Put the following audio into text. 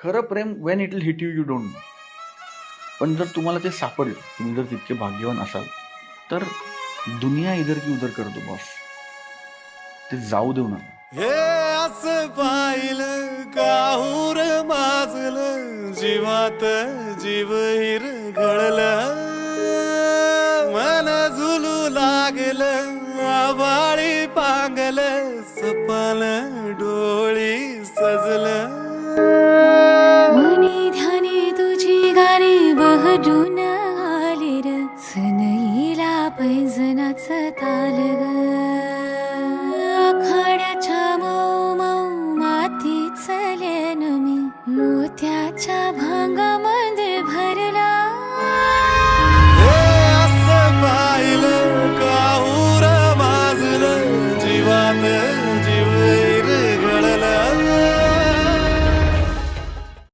खरं प्रेम when it will hit you, you don't know. पण जर तुम्हाला ते सापडलं, तुम्ही जर तितके भाग्यवान असाल, तर दुनिया इधर की उधर कर दो बॉस. ते जाऊ देऊ नका. हे असं पाहिलं काहूर माजलं जीवात जीव हिरगळलं मन झुलू लागलं आभाळी पांगलं सपाल डोळी सजलं मनी ध्यानी तुझी गाणी बहरून आली र सनईला पैजनाच ताल ग आखाड्याच्या मऊ मऊ मातीच लेन मी मोत्याच्या